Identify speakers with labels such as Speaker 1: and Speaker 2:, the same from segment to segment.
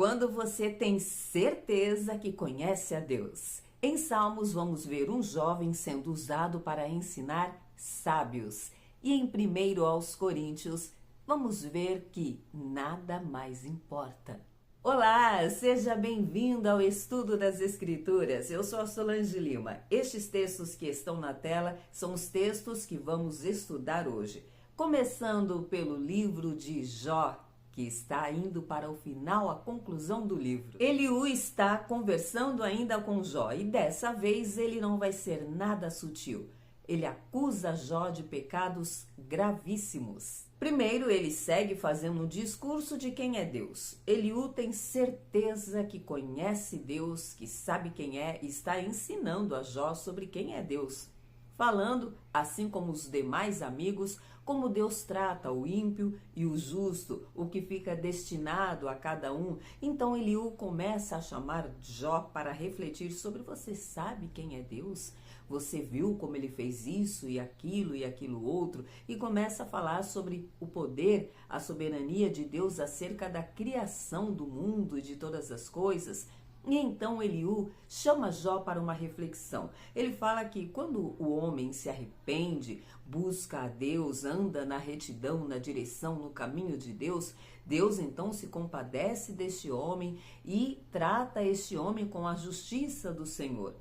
Speaker 1: Quando você tem certeza que conhece a Deus. Em Salmos, vamos ver um jovem sendo usado para ensinar sábios. E em 1 aos Coríntios, vamos ver que nada mais importa. Olá, seja bem-vindo ao estudo das Escrituras. Eu sou a Solange Lima. Estes textos que estão na tela são os textos que vamos estudar hoje. Começando pelo livro de Jó, que está indo para o final, a conclusão do livro. Eliú está conversando ainda com Jó e dessa vez ele não vai ser nada sutil. Ele acusa Jó de pecados gravíssimos. Primeiro, ele segue fazendo um discurso de quem é Deus. Eliú tem certeza que conhece Deus, que sabe quem é e está ensinando a Jó sobre quem é Deus. Falando, assim como os demais amigos, como Deus trata o ímpio e o justo, o que fica destinado a cada um. Então Eliú começa a chamar Jó para refletir sobre: você sabe quem é Deus? Você viu como ele fez isso e aquilo outro? E começa a falar sobre o poder, a soberania de Deus acerca da criação do mundo e de todas as coisas. E então Eliú chama Jó para uma reflexão. Ele fala que quando o homem se arrepende, busca a Deus, anda na retidão, na direção, no caminho de Deus, Deus então se compadece deste homem e trata este homem com a justiça do Senhor.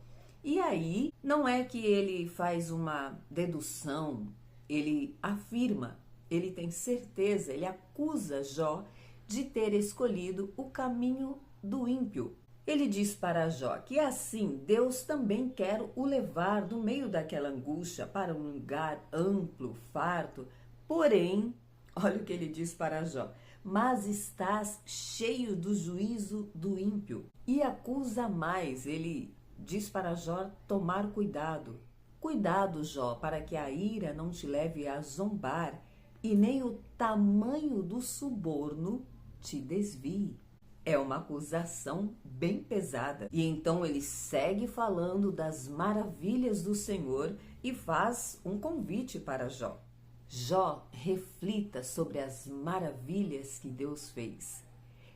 Speaker 1: E aí, não é que ele faz uma dedução, ele afirma, ele tem certeza, ele acusa Jó de ter escolhido o caminho do ímpio. Ele diz para Jó que assim Deus também quer o levar do meio daquela angústia para um lugar amplo, farto. Porém, olha o que ele diz para Jó: mas estás cheio do juízo do ímpio. E acusa mais, ele diz para Jó tomar cuidado. Cuidado, Jó, para que a ira não te leve a zombar e nem o tamanho do suborno te desvie. É uma acusação bem pesada. E então ele segue falando das maravilhas do Senhor e faz um convite para Jó. Jó, reflita sobre as maravilhas que Deus fez.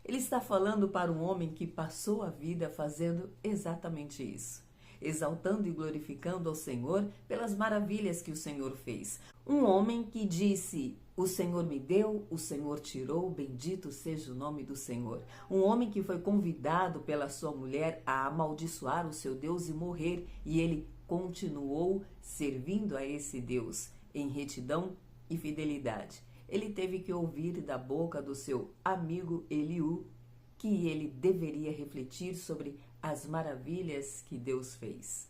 Speaker 1: Ele está falando para um homem que passou a vida fazendo exatamente isso, exaltando e glorificando ao Senhor pelas maravilhas que o Senhor fez. Um homem que disse: o Senhor me deu, o Senhor tirou, bendito seja o nome do Senhor. Um homem que foi convidado pela sua mulher a amaldiçoar o seu Deus e morrer, e ele continuou servindo a esse Deus em retidão e fidelidade. Ele teve que ouvir da boca do seu amigo Eliú que ele deveria refletir sobre as maravilhas que Deus fez.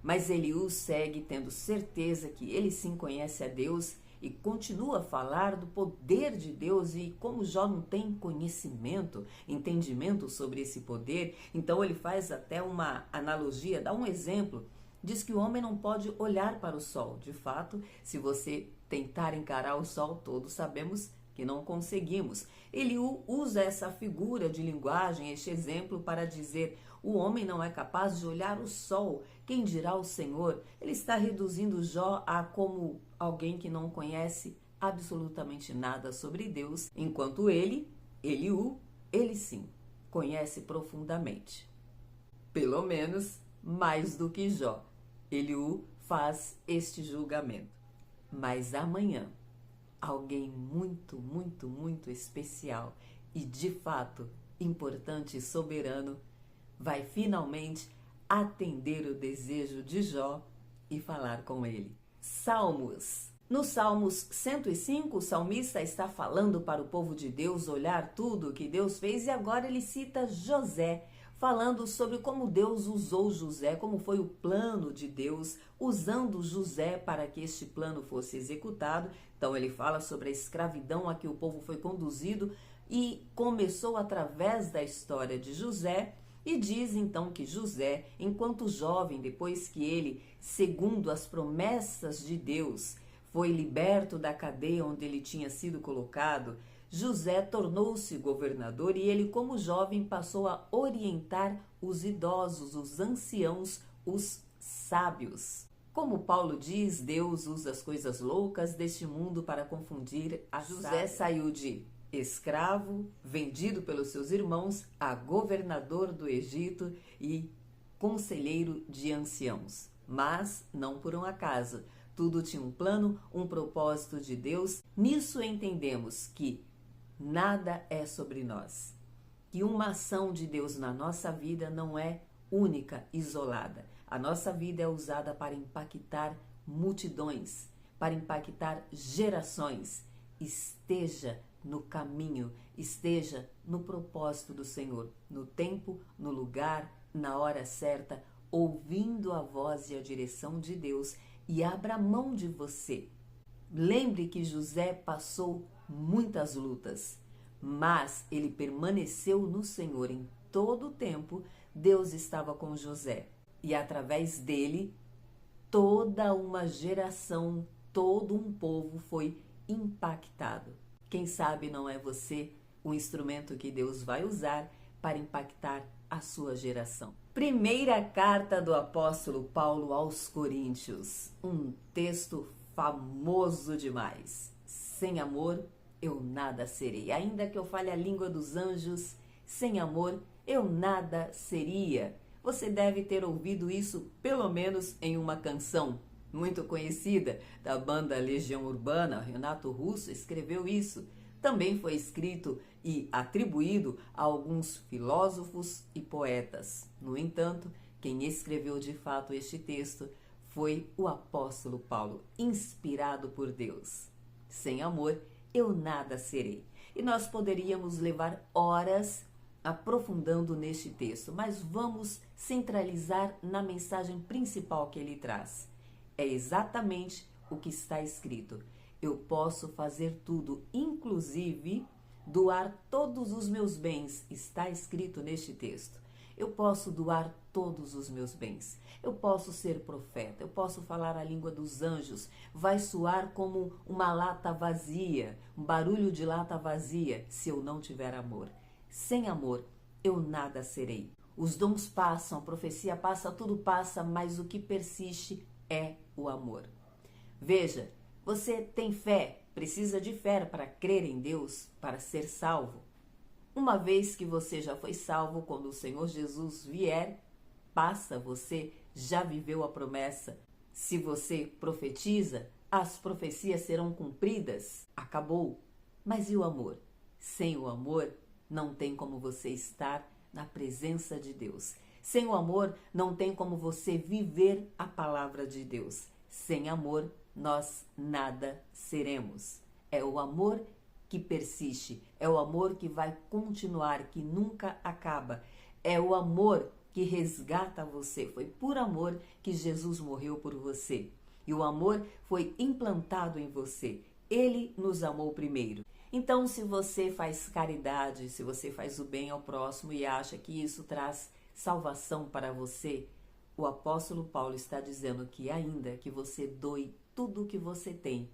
Speaker 1: Mas Eliú segue tendo certeza que ele sim conhece a Deus e continua a falar do poder de Deus, e como Jó não tem conhecimento, entendimento sobre esse poder, então ele faz até uma analogia, dá um exemplo, diz que o homem não pode olhar para o sol. De fato, se você tentar encarar o sol, todos sabemos que não conseguimos. Eliú usa essa figura de linguagem, este exemplo, para dizer: o homem não é capaz de olhar o sol, quem dirá o Senhor? Ele está reduzindo Jó a como alguém que não conhece absolutamente nada sobre Deus, enquanto Eliú, ele sim, conhece profundamente. Pelo menos mais do que Jó. Eliú faz este julgamento. Mas amanhã, alguém muito especial e de fato importante e soberano vai finalmente atender o desejo de Jó e falar com ele. Salmos. No Salmos 105, o salmista está falando para o povo de Deus olhar tudo o que Deus fez, e agora ele cita José, falando sobre como Deus usou José, como foi o plano de Deus, usando José para que este plano fosse executado. Então ele fala sobre a escravidão a que o povo foi conduzido e começou através da história de José. E diz então que José, enquanto jovem, depois que ele, segundo as promessas de Deus, foi liberto da cadeia onde ele tinha sido colocado, José tornou-se governador e ele, como jovem, passou a orientar os idosos, os anciãos, os sábios. Como Paulo diz, Deus usa as coisas loucas deste mundo para confundir a sábia. José saiu de escravo, vendido pelos seus irmãos a governador do Egito e conselheiro de anciãos. Mas não por um acaso. Tudo tinha um plano, um propósito de Deus. Nisso entendemos que nada é sobre nós. Que uma ação de Deus na nossa vida não é única, isolada. A nossa vida é usada para impactar multidões, para impactar gerações. Esteja no caminho, esteja no propósito do Senhor, no tempo, no lugar, na hora certa, ouvindo a voz e a direção de Deus, e abra mão de você. Lembre que José passou muitas lutas, mas ele permaneceu no Senhor em todo o tempo. Deus estava com José e através dele toda uma geração, todo um povo foi impactado. Quem sabe não é você o instrumento que Deus vai usar para impactar a sua geração. Primeira carta do apóstolo Paulo aos Coríntios, um texto famoso demais. Sem amor, eu nada serei. Ainda que eu fale a língua dos anjos, sem amor, eu nada seria. Você deve ter ouvido isso pelo menos em uma canção muito conhecida da banda Legião Urbana. Renato Russo escreveu isso. Também foi escrito e atribuído a alguns filósofos e poetas. No entanto, quem escreveu de fato este texto foi o apóstolo Paulo, inspirado por Deus. Sem amor, eu nada serei. E nós poderíamos levar horas aprofundando neste texto, mas vamos centralizar na mensagem principal que ele traz. É exatamente o que está escrito. Eu posso fazer tudo, inclusive doar todos os meus bens. Está escrito neste texto. Eu posso doar todos os meus bens. Eu posso ser profeta. Eu posso falar a língua dos anjos. Vai soar como uma lata vazia, um barulho de lata vazia, se eu não tiver amor. Sem amor, eu nada serei. Os dons passam, a profecia passa, tudo passa, mas o que persiste é o amor. Veja, você tem fé, precisa de fé para crer em Deus, para ser salvo. Uma vez que você já foi salvo, quando o Senhor Jesus vier, você já viveu a promessa. Se você profetiza, as profecias serão cumpridas. Acabou. Mas e o amor? Sem o amor, não tem como você estar na presença de Deus. Sem o amor, não tem como você viver a palavra de Deus. Sem amor, nós nada seremos. É o amor que persiste, é o amor que vai continuar, que nunca acaba. É o amor que resgata você. Foi por amor que Jesus morreu por você. E o amor foi implantado em você. Ele nos amou primeiro. Então, se você faz caridade, se você faz o bem ao próximo e acha que isso traz salvação para você, o apóstolo Paulo está dizendo que ainda que você doe tudo o que você tem,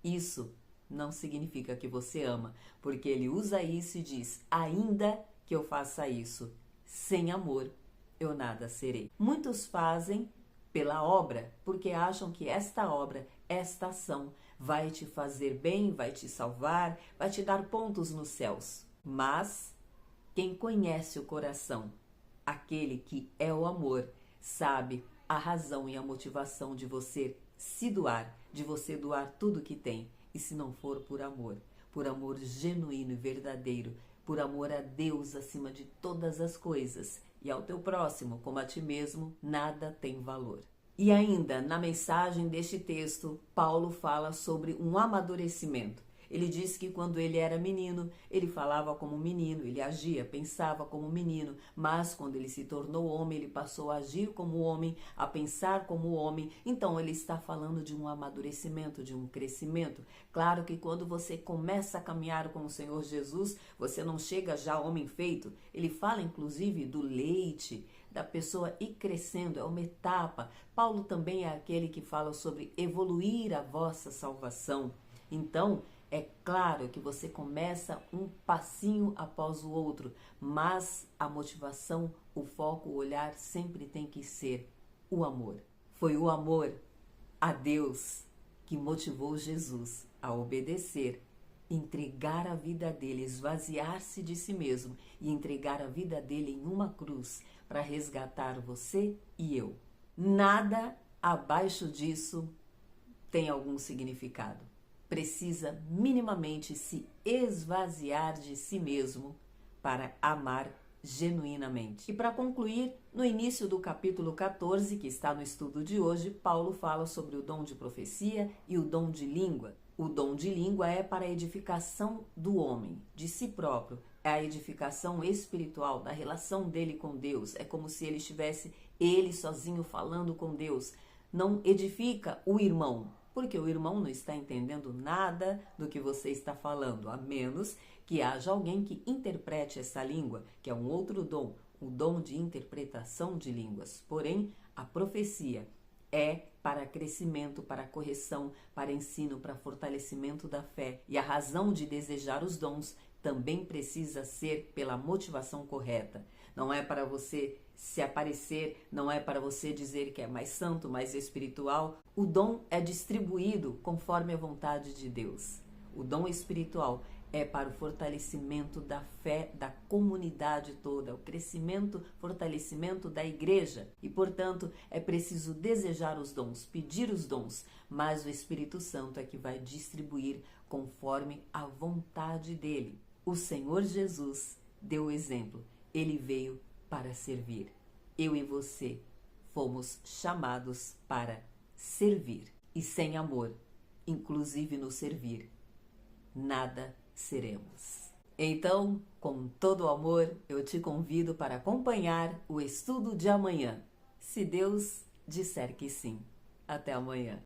Speaker 1: isso não significa que você ama, porque ele usa isso e diz, ainda que eu faça isso, sem amor, eu nada serei. Muitos fazem pela obra, porque acham que esta obra, esta ação, vai te fazer bem, vai te salvar, vai te dar pontos nos céus. Mas quem conhece o coração, aquele que é o amor, sabe a razão e a motivação de você se doar, de você doar tudo que tem. E se não for por amor genuíno e verdadeiro, por amor a Deus acima de todas as coisas e ao teu próximo como a ti mesmo, nada tem valor. E ainda, na mensagem deste texto, Paulo fala sobre um amadurecimento. Ele diz que quando ele era menino, ele falava como menino, ele agia, pensava como menino, mas quando ele se tornou homem, ele passou a agir como homem, a pensar como homem. Então ele está falando de um amadurecimento, de um crescimento. Claro que quando você começa a caminhar com o Senhor Jesus, você não chega já homem feito. Ele fala inclusive do leite, da pessoa ir crescendo, é uma etapa. Paulo também é aquele que fala sobre evoluir a vossa salvação. Então, é claro que você começa um passinho após o outro, mas a motivação, o foco, o olhar sempre tem que ser o amor. Foi o amor a Deus que motivou Jesus a obedecer entregar a vida dele, esvaziar-se de si mesmo e entregar a vida dele em uma cruz para resgatar você e eu. Nada abaixo disso tem algum significado. Precisa minimamente se esvaziar de si mesmo para amar genuinamente. E para concluir, no início do capítulo 14, que está no estudo de hoje, Paulo fala sobre o dom de profecia e o dom de língua. O dom de língua é para a edificação do homem, de si próprio. É a edificação espiritual, da relação dele com Deus. É como se ele estivesse ele sozinho falando com Deus. Não edifica o irmão, porque o irmão não está entendendo nada do que você está falando, a menos que haja alguém que interprete essa língua, que é um outro dom, o dom de interpretação de línguas. Porém, a profecia é para crescimento, para correção, para ensino, para fortalecimento da fé. E a razão de desejar os dons também precisa ser pela motivação correta. Não é para você se aparecer, não é para você dizer que é mais santo, mais espiritual. O dom é distribuído conforme a vontade de Deus. O dom espiritual é para o fortalecimento da fé da comunidade toda, o crescimento, fortalecimento da igreja. E, portanto, é preciso desejar os dons, pedir os dons, mas o Espírito Santo é que vai distribuir conforme a vontade dele. O Senhor Jesus deu o exemplo. Ele veio para servir. Eu e você fomos chamados para servir. E sem amor, inclusive no servir, nada seremos. Então, com todo o amor, eu te convido para acompanhar o estudo de amanhã, se Deus disser que sim. Até amanhã.